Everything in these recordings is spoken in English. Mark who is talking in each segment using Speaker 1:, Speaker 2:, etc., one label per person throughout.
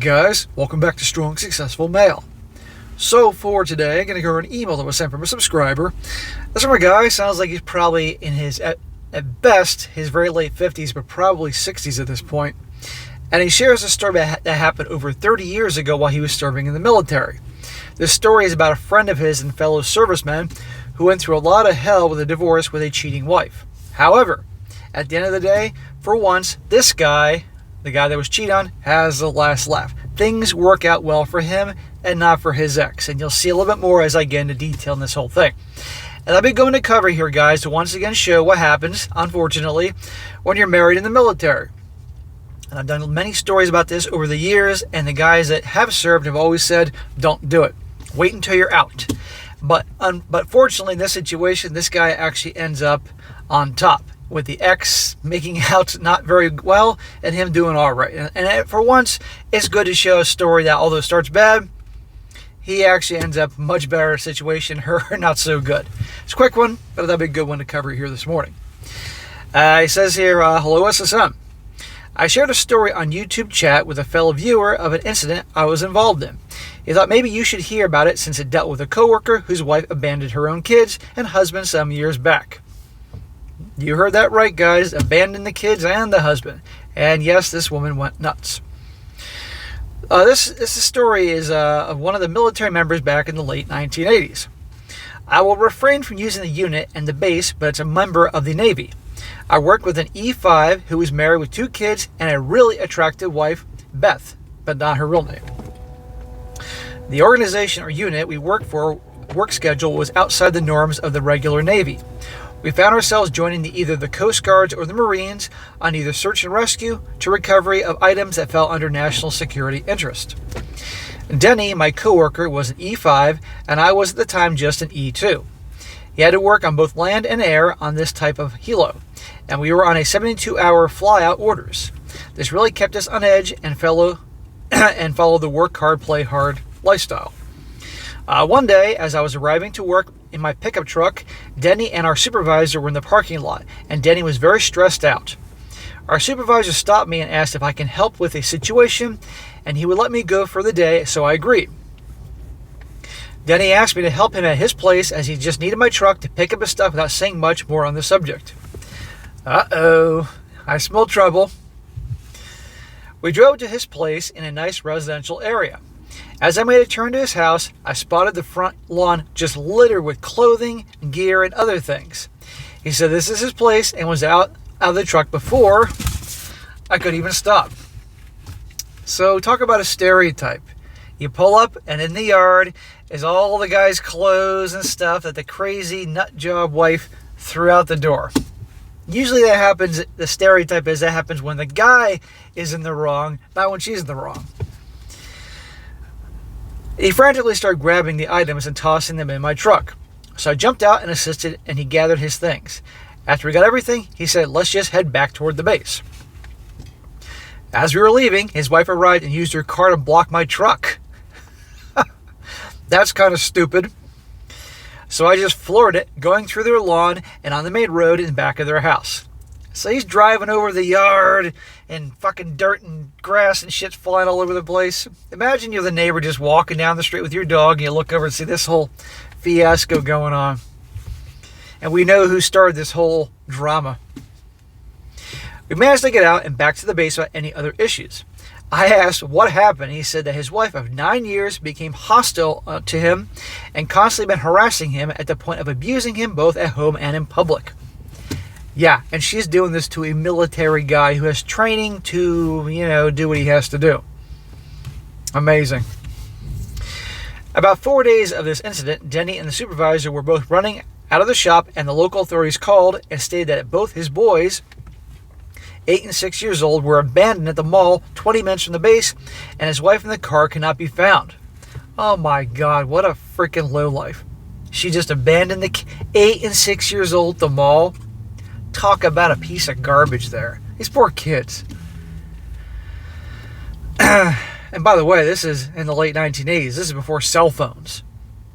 Speaker 1: guys, welcome back to Strong Successful Male. So for today, I'm going to go over an email that was sent from a subscriber. This from a guy, sounds like he's probably in his, at best, his very late 50s, but probably 60s at this point. And he shares a story that happened over 30 years ago while he was serving in the military. This story is about a friend of his and fellow serviceman who went through a lot of hell with a divorce with a cheating wife. However, at the end of the day, for once, this guy, the guy that was cheated on, has the last laugh. Things work out well for him and not for his ex. And you'll see a little bit more as I get into detail in this whole thing. And I've been going to cover here, guys, to once again show what happens, unfortunately, when you're married in the military. And I've done many stories about this over the years, and the guys that have served have always said, don't do it. Wait until you're out. But fortunately, in this situation, this guy actually ends up on top, with the ex making out not very well and him doing all right. And for once, it's good to show a story that although it starts bad, he actually ends up much better situation, her not so good. It's a quick one, but that'll be a good one to cover here this morning. He says here, hello SSM. I shared a story on YouTube chat with a fellow viewer of an incident I was involved in. He thought maybe you should hear about it since it dealt with a coworker whose wife abandoned her own kids and husband some years back. You heard that right, guys. Abandoned the kids and the husband. And yes, this woman went nuts. This story is of one of the military members back in the late 1980s. I will refrain from using the unit and the base, but it's a member of the Navy. I worked with an E5 who was married with 2 kids and a really attractive wife, Beth, but not her real name. The organization or unit we worked for, work schedule was outside the norms of the regular Navy. We found ourselves joining either the Coast Guards or the Marines on either search and rescue to recovery of items that fell under national security interest. Denny, my coworker, was an E5 and I was at the time just an E2. He had to work on both land and air on this type of helo, and we were on a 72-hour fly-out orders. This really kept us on edge and follow the work hard, play hard lifestyle. One day, as I was arriving to work in my pickup truck, Denny and our supervisor were in the parking lot, and Denny was very stressed out. Our supervisor stopped me and asked if I can help with a situation, and he would let me go for the day, so I agreed. Denny asked me to help him at his place as he just needed my truck to pick up his stuff without saying much more on the subject. Uh-oh, I smell trouble. We drove to his place in a nice residential area. As I made a turn to his house, I spotted the front lawn just littered with clothing, gear, and other things. He said this is his place and was out of the truck before I could even stop. So talk about a stereotype. You pull up and in the yard is all the guy's clothes and stuff that the crazy nut job wife threw out the door. Usually that happens, the stereotype is that happens when the guy is in the wrong, not when she's in the wrong. He frantically started grabbing the items and tossing them in my truck. So I jumped out and assisted, and he gathered his things. After we got everything, he said, let's just head back toward the base. As we were leaving, his wife arrived and used her car to block my truck. That's kind of stupid. So I just floored it, going through their lawn and on the main road in the back of their house. So he's driving over the yard and fucking dirt and grass and shit's flying all over the place. Imagine you're the neighbor just walking down the street with your dog and you look over and see this whole fiasco going on. And we know who started this whole drama. We managed to get out and back to the base without any other issues. I asked what happened. He said that his wife of 9 years became hostile to him and constantly been harassing him at the point of abusing him both at home and in public. Yeah, and she's doing this to a military guy who has training to, do what he has to do. Amazing. About 4 days of this incident, Denny and the supervisor were both running out of the shop, and the local authorities called and stated that both his boys, 8 and 6 years old, were abandoned at the mall 20 minutes from the base, and his wife in the car could not be found. Oh my God, what a freaking lowlife. She just abandoned the 8 and 6 years old at the mall. Talk about a piece of garbage there. These poor kids. And by the way, this is in the late 1980s. This is before cell phones.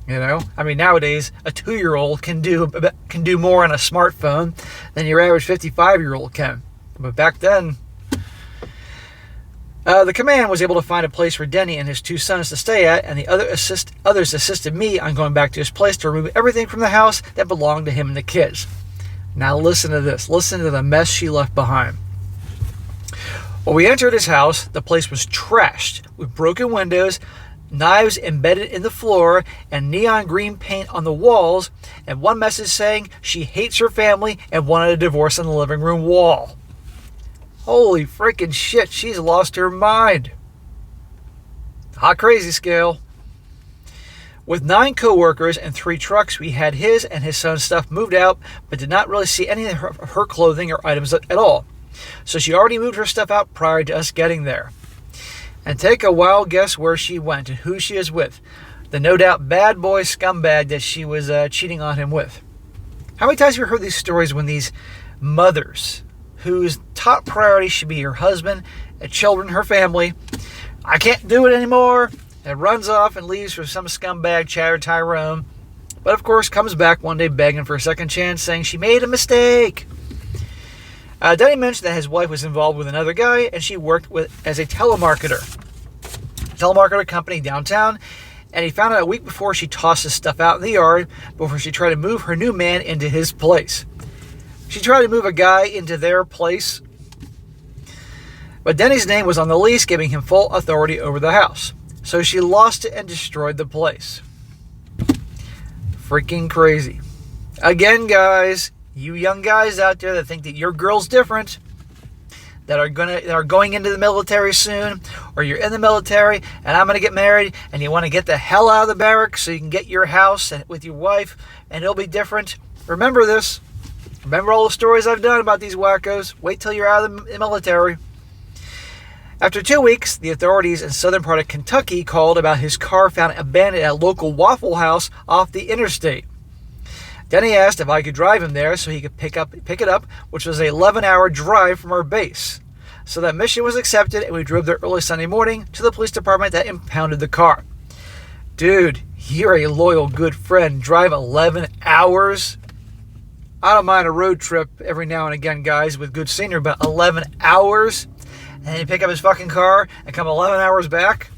Speaker 1: Nowadays, a 2-year-old can do more on a smartphone than your average 55-year-old can. But back then, The command was able to find a place for Denny and his 2 sons to stay at, and the others assisted me on going back to his place to remove everything from the house that belonged to him and the kids. Now listen to this. Listen to the mess she left behind. When we entered his house, the place was trashed with broken windows, knives embedded in the floor, and neon green paint on the walls, and one message saying she hates her family and wanted a divorce on the living room wall. Holy freaking shit, she's lost her mind. Hot crazy scale. With 9 co-workers and 3 trucks, we had his and his son's stuff moved out, but did not really see any of her clothing or items at all. So she already moved her stuff out prior to us getting there. And take a wild guess where she went and who she is with. The no doubt bad boy scumbag that she was cheating on him with. How many times have you heard these stories when these mothers, whose top priority should be her husband, her children, her family, I can't do it anymore, and runs off and leaves for some scumbag Chatter Tyrone, but of course comes back one day begging for a second chance, saying she made a mistake. Denny mentioned that his wife was involved with another guy, and she worked as a telemarketer company downtown, and he found out a week before she tossed his stuff out in the yard before she tried to move her new man into his place. She tried to move a guy into their place, but Denny's name was on the lease, giving him full authority over the house. So she lost it and destroyed the place. Freaking crazy. Again, guys, you young guys out there that think that your girl's different, that are going into the military soon, or you're in the military and I'm gonna get married, and you want to get the hell out of the barracks so you can get your house with your wife and it'll be different. Remember this. Remember all the stories I've done about these wackos. Wait till you're out of the military. After 2 weeks, the authorities in southern part of Kentucky called about his car found abandoned at a local Waffle House off the interstate. Denny asked if I could drive him there so he could pick it up, which was an 11-hour drive from our base. So that mission was accepted, and we drove there early Sunday morning to the police department that impounded the car. Dude, you're a loyal, good friend. Drive 11 hours? I don't mind a road trip every now and again, guys, with good scenery, but 11 hours? And then he pick up his fucking car and come 11 hours back?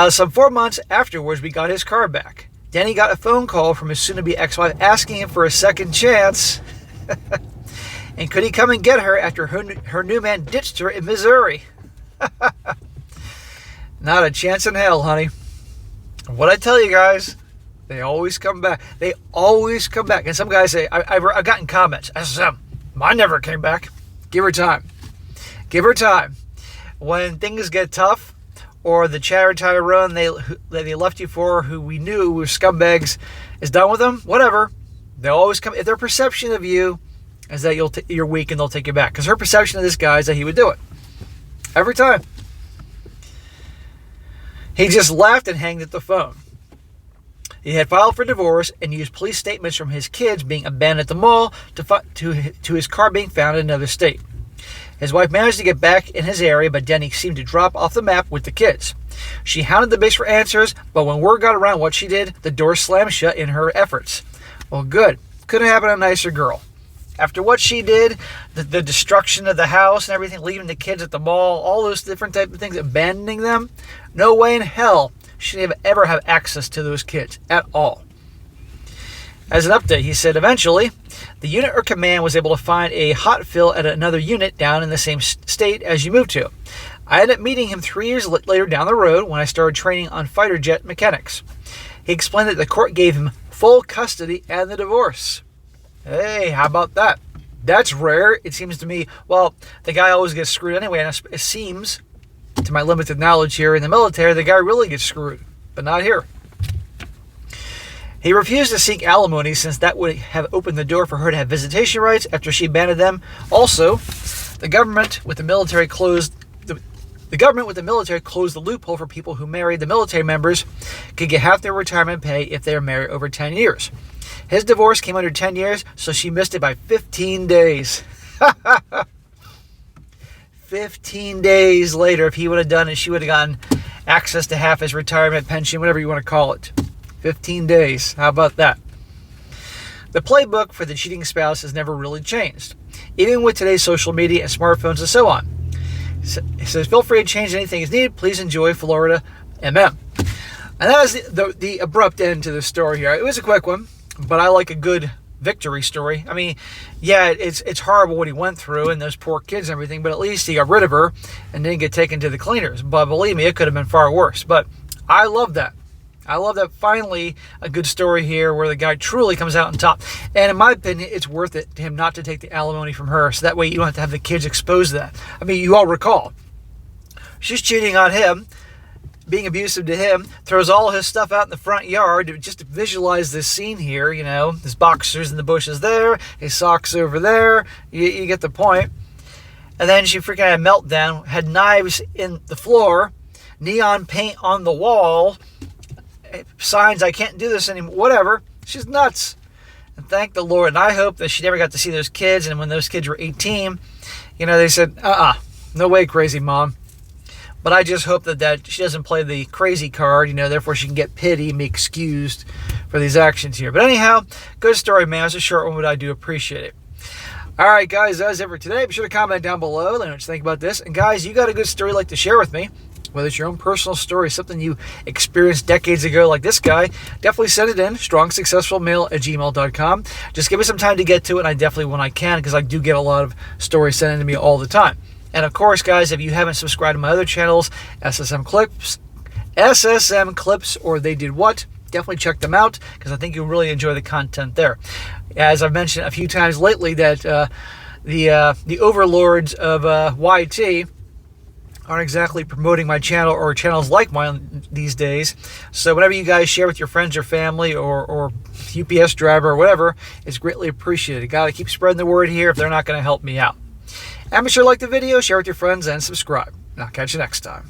Speaker 1: Some 4 months afterwards, we got his car back. Denny got a phone call from his soon-to-be ex-wife asking him for a second chance. And could he come and get her after her new man ditched her in Missouri? Not a chance in hell, honey. What I tell you guys, they always come back. They always come back. And some guys say, I've gotten comments, SSM, mine never came back. Give her time. Give her time. When things get tough, or the Chatter Tyrone they left you for, who we knew were scumbags, is done with them, whatever, they'll always come. If their perception of you is that you're weak and they'll take you back. Because her perception of this guy is that he would do it. Every time. He just laughed and hanged up the phone. He had filed for divorce and used police statements from his kids being abandoned at the mall to his car being found in another state. His wife managed to get back in his area, but Denny seemed to drop off the map with the kids. She hounded the base for answers, but when word got around what she did, the door slammed shut in her efforts. Well, good. Couldn't happen to a nicer girl. After what she did, the destruction of the house and everything, leaving the kids at the mall, all those different type of things, abandoning them, no way in hell should he ever have access to those kids at all. As an update, he said eventually, the unit or command was able to find a hot fill at another unit down in the same state as you moved to. I ended up meeting him 3 years later down the road when I started training on fighter jet mechanics. He explained that the court gave him full custody and the divorce. Hey, how about that? That's rare. It seems to me, well, the guy always gets screwed anyway, and it seems, to my limited knowledge here in the military, the guy really gets screwed, but not here. He refused to seek alimony since that would have opened the door for her to have visitation rights after she abandoned them. Also, the government with the military closed the loophole for people who married the military members could get half their retirement pay if they were married over 10 years. His divorce came under 10 years, so she missed it by 15 days. 15 days later, if he would have done it, she would have gotten access to half his retirement pension, whatever you want to call it. 15 days. How about that? The playbook for the cheating spouse has never really changed, even with today's social media and smartphones and so on. He says, feel free to change anything as needed. Please enjoy Florida, MM. And that is the abrupt end to the story here. It was a quick one, but I like a good victory story. I mean, yeah, it's horrible what he went through and those poor kids and everything, but at least he got rid of her and didn't get taken to the cleaners. But believe me, it could have been far worse. But I love that. I love that finally a good story here where the guy truly comes out on top. And in my opinion, it's worth it to him not to take the alimony from her, so that way you don't have to have the kids exposed to that. I mean, you all recall, she's cheating on him, being abusive to him, throws all his stuff out in the front yard. Just to visualize this scene here, you know, his boxers in the bushes there, his socks over there, you get the point. And then she freaking had a meltdown, had knives in the floor, neon paint on the wall, signs, I can't do this anymore, whatever. She's nuts. And thank the Lord. And I hope that she never got to see those kids. And when those kids were 18, you know, they said, no way, crazy mom. But I just hope that she doesn't play the crazy card, you know, therefore she can get pity and be excused for these actions here. But anyhow, good story, man. It's a short one, but I do appreciate it. All right, guys, that's it for today. Be sure to comment down below. Let me know what you think about this. And guys, you got a good story you'd like to share with me, whether it's your own personal story, something you experienced decades ago like this guy, definitely send it in, strongsuccessfulmale@gmail.com. Just give me some time to get to it, and I definitely, when I can, because I do get a lot of stories sent in to me all the time. And of course, guys, if you haven't subscribed to my other channels, SSM Clips, or They Did What, definitely check them out, because I think you'll really enjoy the content there. As I've mentioned a few times lately, that the overlords of YT aren't exactly promoting my channel or channels like mine these days. So whatever you guys share with your friends or family or UPS driver or whatever, it's greatly appreciated. Got to keep spreading the word here if they're not going to help me out. And be sure to like the video, share with your friends, and subscribe. And I'll catch you next time.